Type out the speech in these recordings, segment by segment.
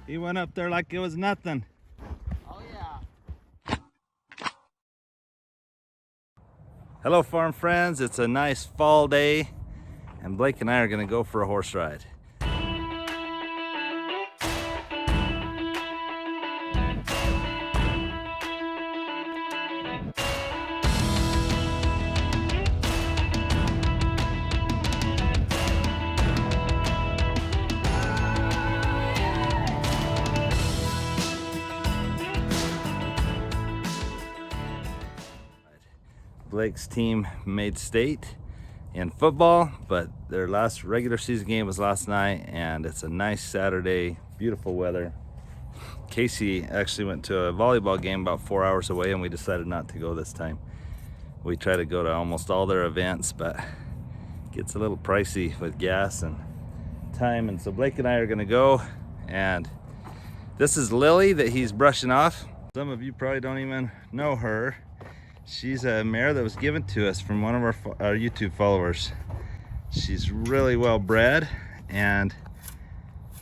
He went up there like it was nothing. Oh yeah. Hello farm friends, it's a nice fall day and Blake and I are gonna go for a horse ride. Blake's team made state in football, but their last regular season game was last night, and it's a nice Saturday, beautiful weather. Casey actually went to a volleyball game about 4 hours away, and we decided not to go this time. We try to go to almost all their events, but it gets a little pricey with gas and time, and so Blake and I are gonna go, and this is Lily that he's brushing off. Some of you probably don't even know her. She's a mare that was given to us from one of our YouTube followers. She's really well bred, and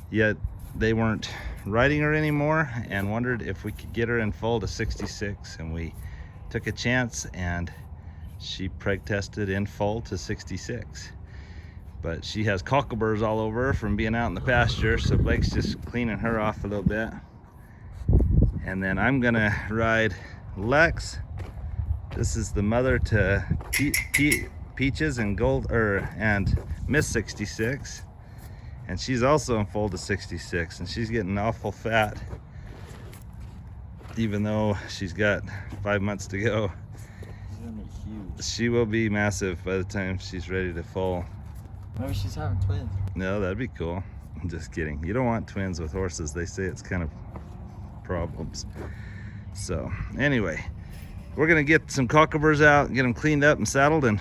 yet they weren't riding her anymore and wondered if we could get her in foal to 66, and we took a chance and she preg tested in foal to 66. But she has cockleburrs all over her from being out in the pasture, so Blake's just cleaning her off a little bit. And then I'm gonna ride Lex. This is the mother to Peaches and and Miss 66, and she's also in foal to 66, and she's getting awful fat, even though she's got 5 months to go. She's gonna be huge. She will be massive by the time she's ready to foal. Maybe she's having twins. No, that'd be cool. I'm just kidding. You don't want twins with horses. They say it's kind of problems. So anyway, we're gonna get some cockleburrs out, get them cleaned up and saddled, and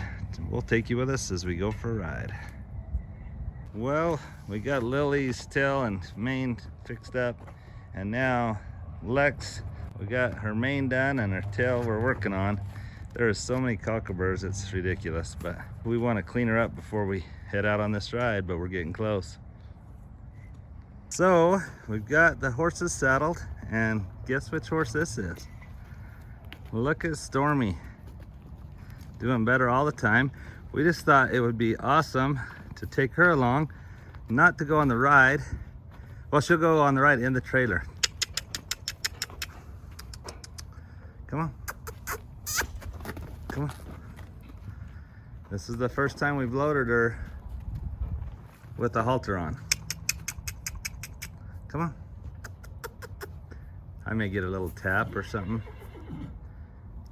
we'll take you with us as we go for a ride. Well, we got Lily's tail and mane fixed up, and now Lex, we got her mane done and her tail we're working on. There are so many cockleburrs, it's ridiculous, but we want to clean her up before we head out on this ride, but we're getting close. So we've got the horses saddled, and guess which horse this is? Look at Stormy, doing better all the time. We just thought it would be awesome to take her along, not to go on the ride. Well, she'll go on the ride in the trailer. Come on. Come on. This is the first time we've loaded her with the halter on. Come on. I may get a little tap or something.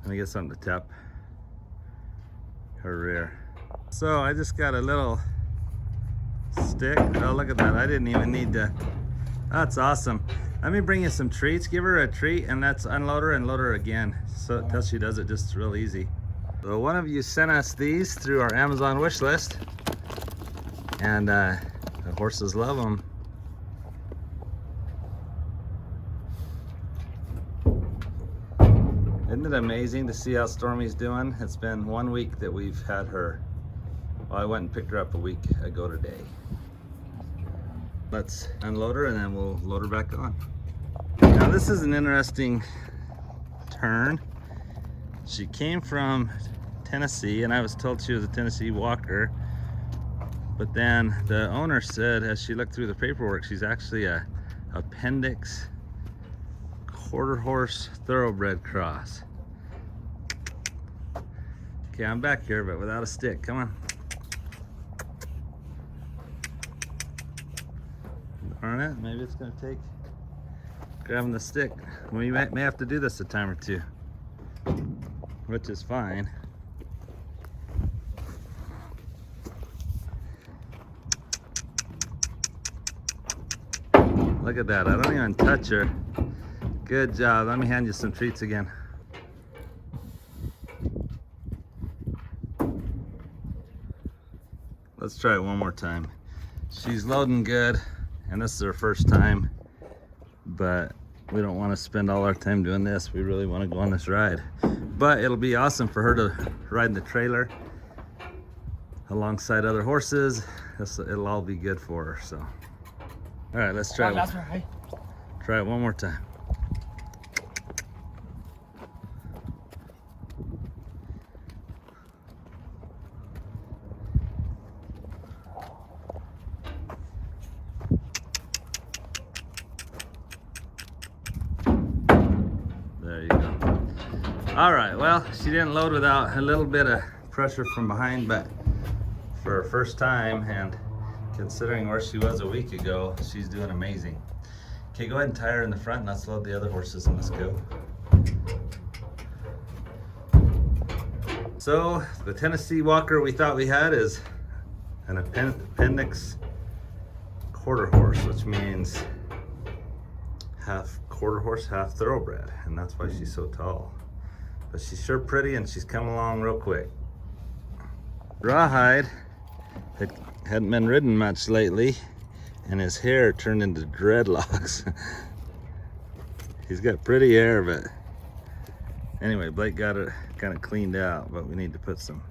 Let me get something to tap her rear. So I just got a little stick. Oh, look at that. I didn't even need to. That's awesome. Let me bring you some treats. Give her a treat, and let's unload her and load her again. So until she does it just real easy. So one of you sent us these through our Amazon wish list, and the horses love them. Isn't it amazing to see how Stormy's doing? It's been 1 week that we've had her. Well, I went and picked her up a week ago today. Let's unload her and then we'll load her back on. Now this is an interesting turn. She came from Tennessee, and I was told she was a Tennessee walker. But then the owner said, as she looked through the paperwork, she's actually a appendix quarter horse thoroughbred cross. Okay, I'm back here, but without a stick. Come on. Darn it, maybe it's gonna take grabbing the stick. We may have to do this a time or two, which is fine. Look at that, I don't even touch her. Good job. Let me hand you some treats again. Let's try it one more time. She's loading good, and this is her first time, but we don't want to spend all our time doing this. We really want to go on this ride. But it'll be awesome for her to ride in the trailer alongside other horses. It'll all be good for her, so. All right, let's try one. Try it one more time. There you go. All right, well, she didn't load without a little bit of pressure from behind, but for her first time, and considering where she was a week ago, she's doing amazing. Okay, go ahead and tie her in the front and let's load the other horses and let's go. So the Tennessee Walker we thought we had is an appendix quarter horse, which means half quarter horse, half thoroughbred, and that's why she's so tall. But she's sure pretty and she's come along real quick. Rawhide hadn't been ridden much lately, and his hair turned into dreadlocks. He's got pretty hair, but anyway, Blake got it kind of cleaned out, but we need to put some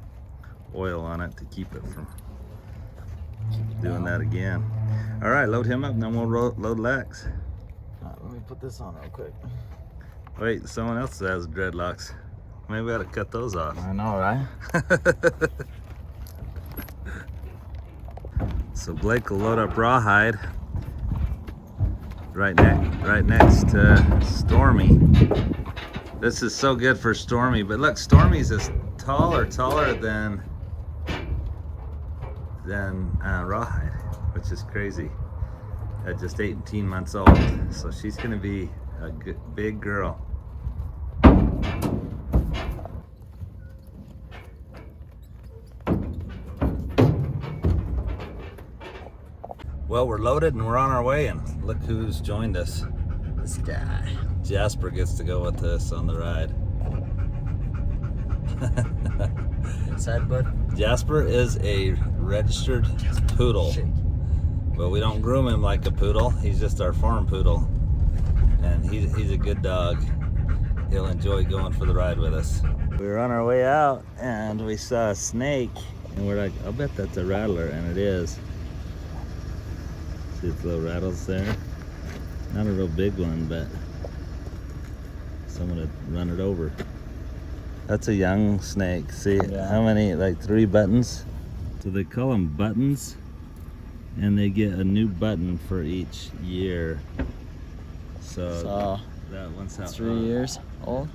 oil on it to keep it from doing that again. All right, load him up and then we'll load Lex. Let me put this on real quick. Wait, someone else has dreadlocks. Maybe we ought to cut those off. I know, right? So Blake will load up Rawhide right next to Stormy. This is so good for Stormy, but look, Stormy's is taller than Rawhide, which is crazy. At just 18 months old, so she's gonna be a good, big girl. Well, we're loaded and we're on our way, and look who's joined us. This guy. Jasper gets to go with us on the ride. Inside, bud. Jasper is a registered poodle, but we don't groom him like a poodle. He's just our farm poodle, and he's a good dog. He'll enjoy going for the ride with us. We were on our way out and we saw a snake, and we're like, I'll bet that's a rattler, and it is. See its little rattles there? Not a real big one, but someone had run it over. That's a young snake. See, yeah. How many? Like 3 buttons? So they call them buttons, and they get a new button for each year. So that one's out. 3 years old?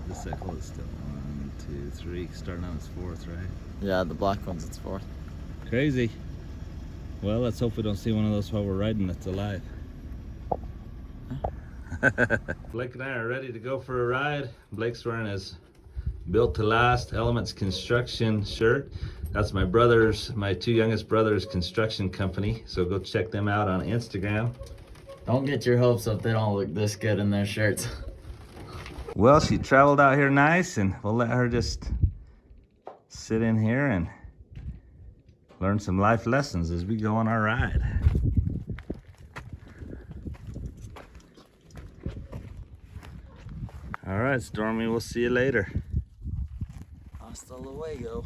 The second is still 1, 2, 3, starting on its 4th, right? Yeah, the black one's its 4th. Crazy. Well, let's hope we don't see one of those while we're riding that's alive. Blake and I are ready to go for a ride. Blake's wearing his Built to Last Elements Construction shirt. That's my 2 youngest brothers' construction company. So go check them out on Instagram. Don't get your hopes up, they don't look this good in their shirts. Well, she traveled out here nice, and we'll let her just sit in here and learn some life lessons as we go on our ride. All right, Stormy, we'll see you later. Hasta luego.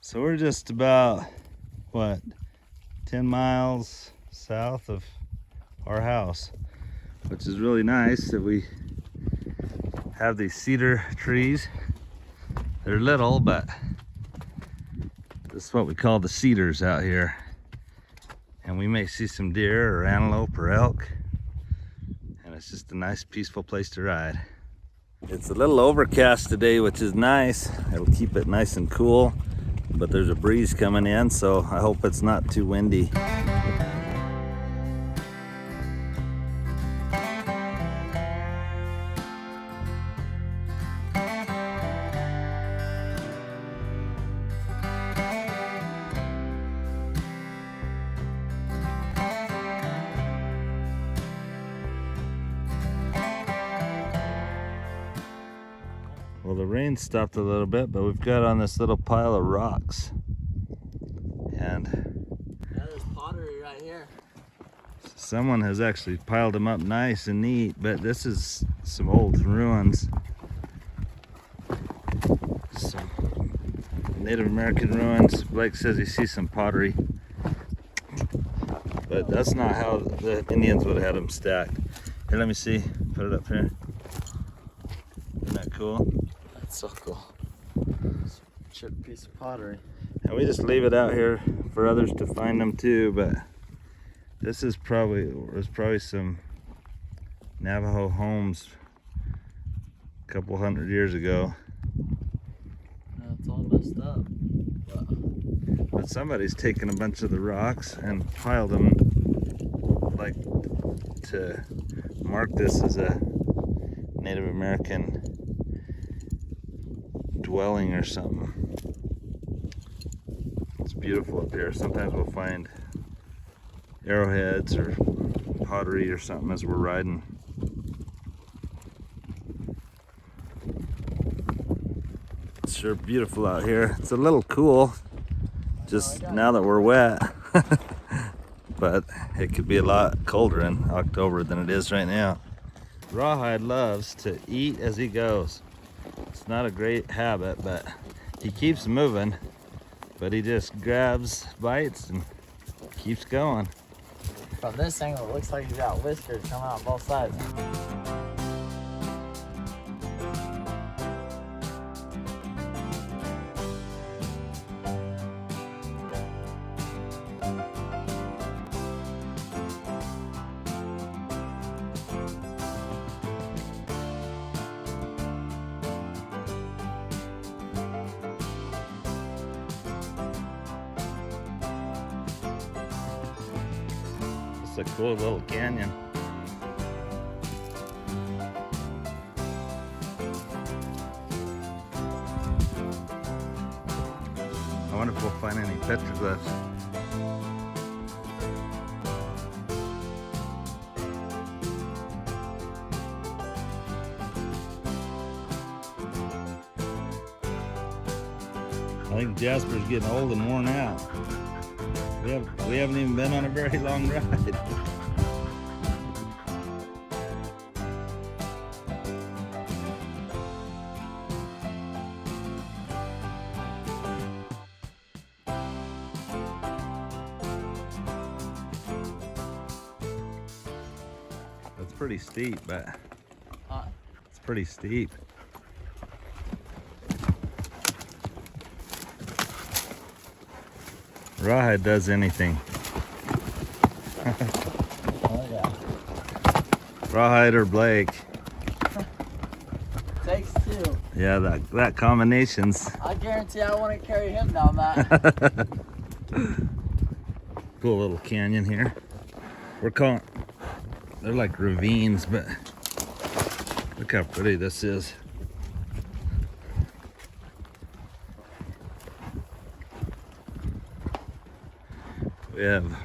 So we're just about, what, 10 miles south of our house, which is really nice that we have these cedar trees. They're little, but this is what we call the cedars out here. And we may see some deer or antelope or elk. And it's just a nice, peaceful place to ride. It's a little overcast today, which is nice. It'll keep it nice and cool, but there's a breeze coming in, so I hope it's not too windy. Well, the rain stopped a little bit, but we've got on this little pile of rocks. And yeah, there's pottery right here. Someone has actually piled them up nice and neat, but this is some old ruins. Some Native American ruins. Blake says he sees some pottery. but that's not how the Indians would have had them stacked. Here, let me see. Put it up here. Isn't that cool? That's so cool. Chipped piece of pottery. And we just leave it out here for others to find them too, but this is probably some Navajo homes a couple hundred years ago. Yeah, it's all messed up. But somebody's taken a bunch of the rocks and piled them like to mark this as a Native American dwelling or something. It's beautiful up here. Sometimes we'll find arrowheads or pottery or something as we're riding. It's sure beautiful out here. It's a little cool just now that we're wet. But it could be a lot colder in October than it is right now. Rawhide loves to eat as he goes. It's not a great habit, but he keeps moving, but he just grabs bites and keeps going. From this angle, it looks like he's got whiskers coming out on both sides. It's a cool little canyon. I wonder if we'll find any petroglyphs. I think Jasper's getting old and worn out. We haven't even been on a very long ride. That's pretty steep, but it's pretty steep. Rawhide does anything. Oh yeah. Rawhide or Blake. Takes two. Yeah, that combination's I guarantee I want to carry him down that. cool little canyon here. They're like ravines, but look how pretty this is. We have a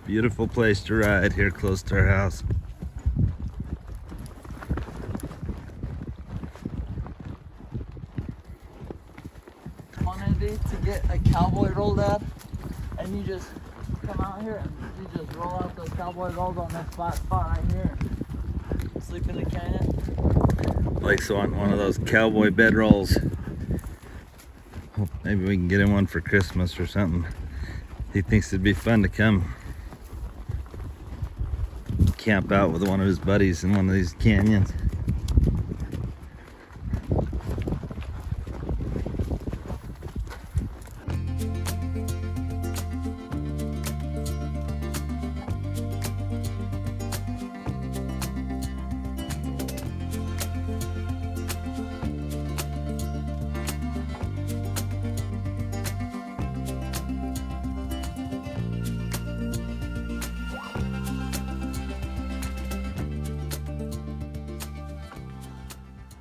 beautiful place to ride here close to our house. Wanted to get a cowboy roll, Dad, and you just come out here and you just roll out those cowboy rolls on this flat spot right here. Sleep in the canyon. Blake's on one of those cowboy bedrolls. Maybe we can get him one for Christmas or something. He thinks it'd be fun to come camp out with one of his buddies in one of these canyons.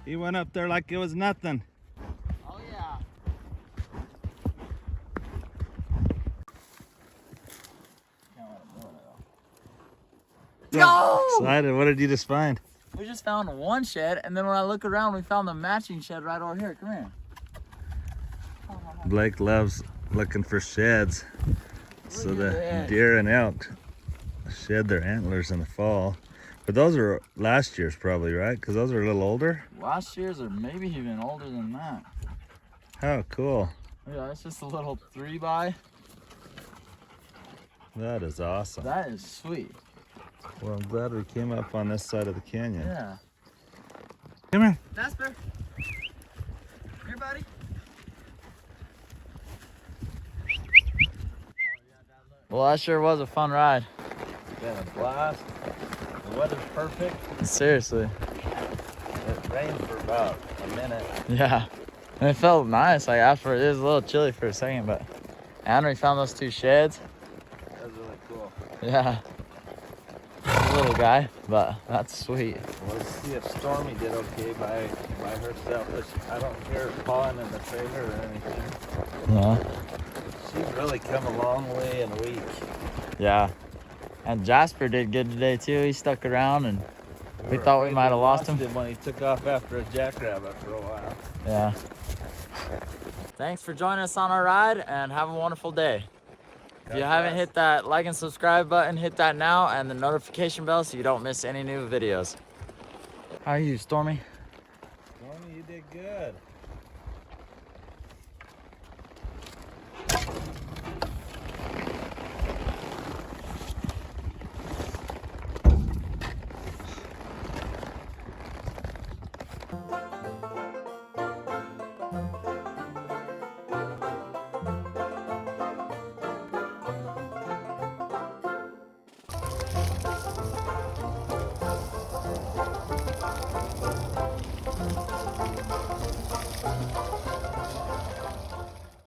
He went up there like it was nothing. Oh yeah. Can't let him do it, though. Go! Excited. What did you just find? We just found one shed, and then when I look around, we found the matching shed right over here. Come here. Blake loves looking for sheds so Look the at that. deer and elk shed their antlers in the fall. But those are last year's probably, right? Because those are a little older. Last year's or maybe even older than that. Oh, cool. Yeah, it's just a little 3x. That is awesome. That is sweet. Well, I'm glad we came up on this side of the canyon. Yeah. Come here. Jasper. Here, buddy. Well, that sure was a fun ride. It's been a blast. The weather's perfect. Seriously. It rained for about a minute. Yeah. And it felt nice. Like after it was a little chilly for a second, but Henry found those 2 sheds. That was really cool. Yeah. A little guy, but that's sweet. Well, let's see if Stormy did okay by herself. I don't hear her pawing in the trailer or anything. Yeah. She's really come a long way in a week. Yeah. And Jasper did good today too. He stuck around and we thought we might have lost him when he took off after a jackrabbit for a while. Yeah. Thanks for joining us on our ride and have a wonderful day. If you haven't hit that like and subscribe button, hit that now and the notification bell so you don't miss any new videos. How are you, Stormy? Stormy, you did good.